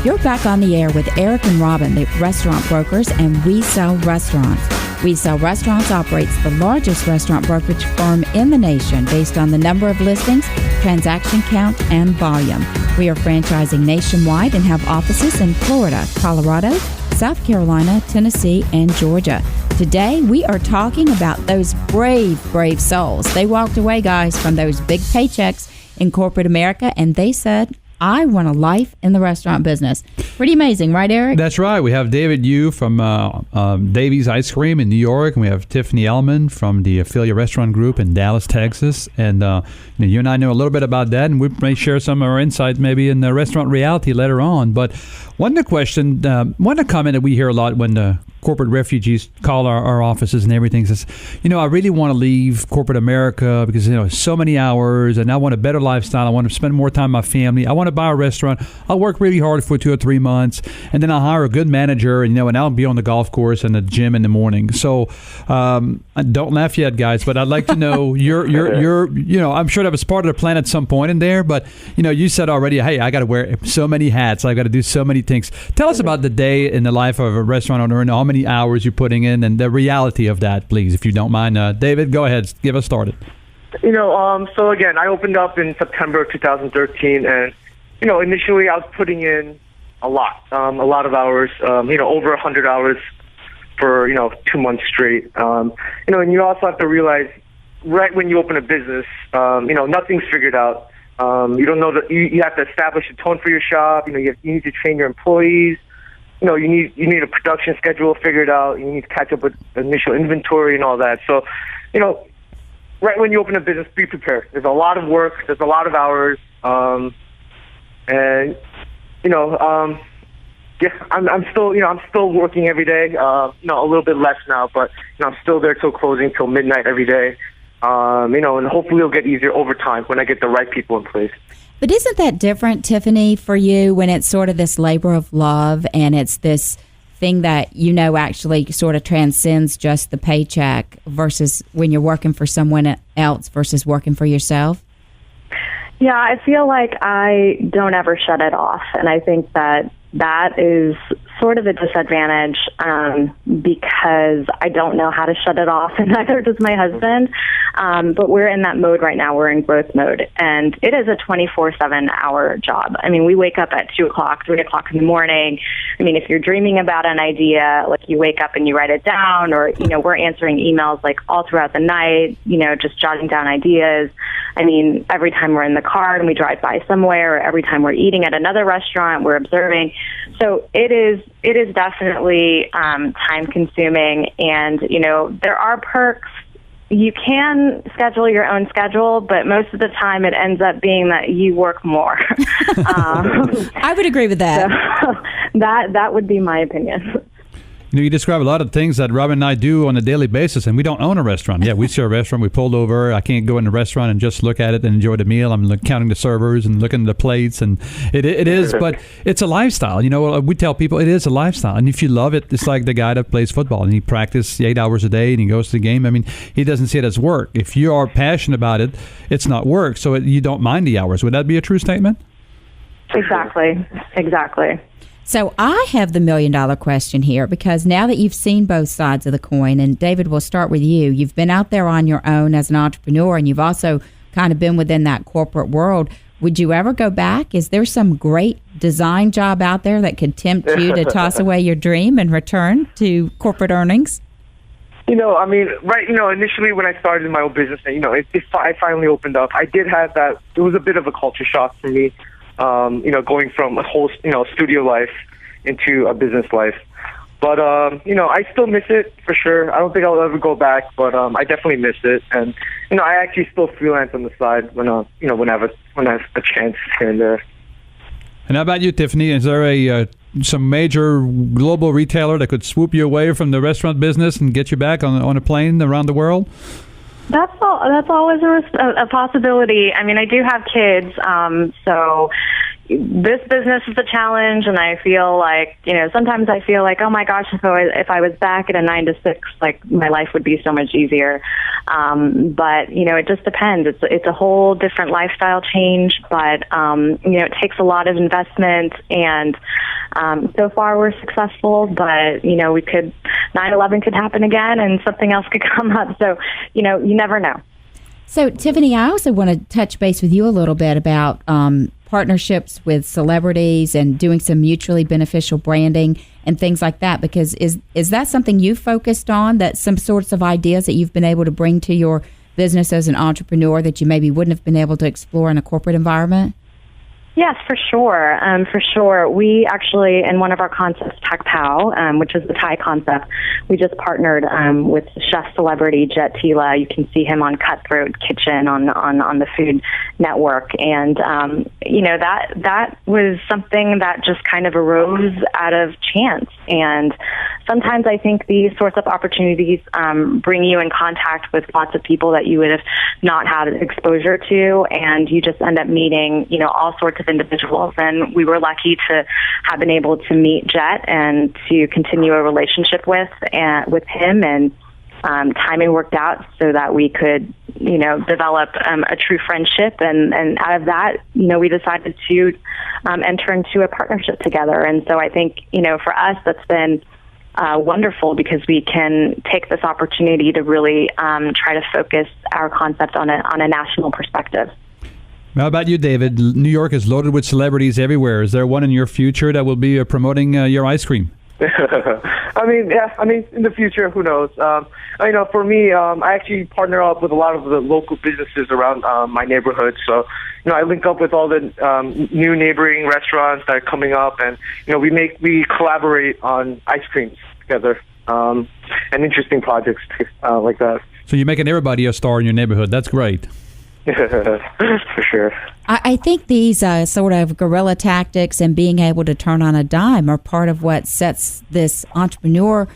You're back on the air with Eric and Robin, the restaurant brokers, and We Sell Restaurants. We Sell Restaurants operates the largest restaurant brokerage firm in the nation based on the number of listings, transaction count, and volume. We are franchising nationwide and have offices in Florida, Colorado, South Carolina, Tennessee, and Georgia. Today, we are talking about those brave souls. They walked away, guys, from those big paychecks in corporate America, and they said, I want a life in the restaurant business. Pretty amazing, right, Eric? That's right. We have David Yu from Davy's Ice Cream in New York, and we have Tiffany Ellman from the Ophelia Restaurant Group in Dallas, Texas. And you and I know a little bit about that, and we may share some of our insights maybe in the restaurant reality later on. But one comment that we hear a lot when the corporate refugees call our offices and everything says, I really want to leave corporate America because, so many hours and I want a better lifestyle. I want to spend more time with my family. I want to buy a restaurant. I'll work really hard for 2 or 3 months and then I'll hire a good manager and I'll be on the golf course and the gym in the morning. So don't laugh yet, guys, but I'd like to know I'm sure that was part of the plan at some point in there, but you said already, hey, I got to wear so many hats. I've got to do so many things. Tell us about the day in the life of a restaurant owner and how many hours you're putting in and the reality of that, please, if you don't mind. David, go ahead. Get us started. So again, I opened up in September of 2013, and, initially I was putting in a lot of hours, over 100 hours for, 2 months straight. And you also have to realize right when you open a business, nothing's figured out. You don't know that you have to establish a tone for your shop. You need to train your employees. You need a production schedule figured out. You need to catch up with initial inventory and all that. So, right when you open a business, be prepared. There's a lot of work. There's a lot of hours. I'm still working every day. A little bit less now, but I'm still there till closing, till midnight every day. And hopefully it'll get easier over time when I get the right people in place. But isn't that different, Tiffany, for you when it's sort of this labor of love and it's this thing that actually sort of transcends just the paycheck versus when you're working for someone else versus working for yourself? Yeah, I feel like I don't ever shut it off. And I think that is sort of a disadvantage because I don't know how to shut it off, and neither does my husband. But we're in that mode right now. We're in growth mode, and it is a 24/7 hour job. I mean, we wake up at 2 o'clock, 3 o'clock in the morning. I mean, if you're dreaming about an idea, like you wake up and you write it down, or, we're answering emails like all throughout the night, just jotting down ideas. I mean, every time we're in the car and we drive by somewhere, or every time we're eating at another restaurant, we're observing. So it is definitely time consuming, and there are perks. You can schedule your own schedule, but most of the time it ends up being that you work more. I would agree with that. So that would be my opinion. You describe a lot of things that Robin and I do on a daily basis, and we don't own a restaurant. Yeah, we see a restaurant. We pulled over. I can't go in the restaurant and just look at it and enjoy the meal. I'm counting the servers and looking at the plates, and it is, but it's a lifestyle. We tell people it is a lifestyle, and if you love it, it's like the guy that plays football, and he practices 8 hours a day, and he goes to the game. I mean, he doesn't see it as work. If you are passionate about it, it's not work, so you don't mind the hours. Would that be a true statement? Exactly. So I have the $1 million question here, because now that you've seen both sides of the coin, and David, we'll start with you. You've been out there on your own as an entrepreneur, and you've also kind of been within that corporate world. Would you ever go back? Is there some great design job out there that could tempt you to toss away your dream and return to corporate earnings? Initially when I started my own business, I finally opened up. I did have that. It was a bit of a culture shock for me. Going from a whole, studio life into a business life. But, I still miss it for sure. I don't think I'll ever go back, but I definitely miss it. And, I actually still freelance on the side when I have a chance here and there. And how about you, Tiffany? Is there some major global retailer that could swoop you away from the restaurant business and get you back on a plane around the world? That's always a possibility. I mean, I do have kids, so this business is a challenge, and I feel like, sometimes I feel like, oh my gosh, if I was back at a 9 to 6, like my life would be so much easier. But it just depends. It's a whole different lifestyle change, but it takes a lot of investment, and so far we're successful. But 9/11 could happen again, and something else could come up. So you never know. So, Tiffany, I also want to touch base with you a little bit about partnerships with celebrities and doing some mutually beneficial branding and things like that, because is that something you focused on, that some sorts of ideas that you've been able to bring to your business as an entrepreneur that you maybe wouldn't have been able to explore in a corporate environment? Yes, for sure. For sure. We actually, in one of our concepts, Tak Pao, which is the Thai concept, we just partnered with chef celebrity Jet Tila. You can see him on Cutthroat Kitchen on the Food Network. And, that was something that just kind of arose out of chance. And sometimes I think these sorts of opportunities bring you in contact with lots of people that you would have not had exposure to, and you just end up meeting, all sorts of individuals. And we were lucky to have been able to meet Jet and to continue a relationship with him, and timing worked out so that we could develop a true friendship, and out of that we decided to enter into a partnership together. And so I think for us that's been wonderful, because we can take this opportunity to really try to focus our concept on a national perspective. How about you, David? New York is loaded with celebrities everywhere. Is there one in your future that will be promoting your ice cream? I mean, in the future, who knows? For me, I actually partner up with a lot of the local businesses around my neighborhood. So, I link up with all the new neighboring restaurants that are coming up, and we collaborate on ice creams together, and interesting projects like that. So you're making everybody a star in your neighborhood. That's great. For sure. I think these sort of guerrilla tactics and being able to turn on a dime are part of what sets this entrepreneurial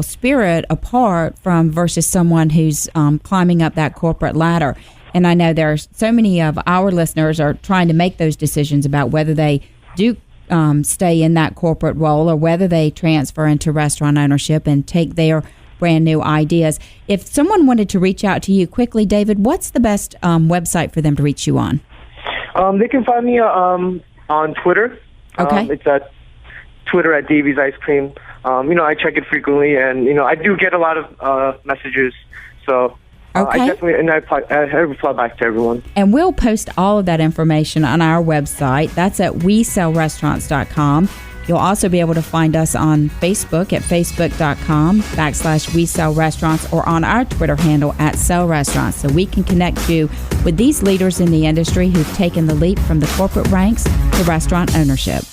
spirit apart versus someone who's climbing up that corporate ladder. And I know there are so many of our listeners are trying to make those decisions about whether they do stay in that corporate role or whether they transfer into restaurant ownership and take their brand new ideas. If someone wanted to reach out to you quickly, David, what's the best website for them to reach you on? They can find me on Twitter. Okay. It's at Twitter at Davies Ice Cream. I check it frequently, and I do get a lot of messages. So okay. I reply back to everyone. And we'll post all of that information on our website. That's at WeSellRestaurants.com. You'll also be able to find us on Facebook at facebook.com/WeSellRestaurants, or on our Twitter handle at SellRestaurants, so we can connect you with these leaders in the industry who've taken the leap from the corporate ranks to restaurant ownership.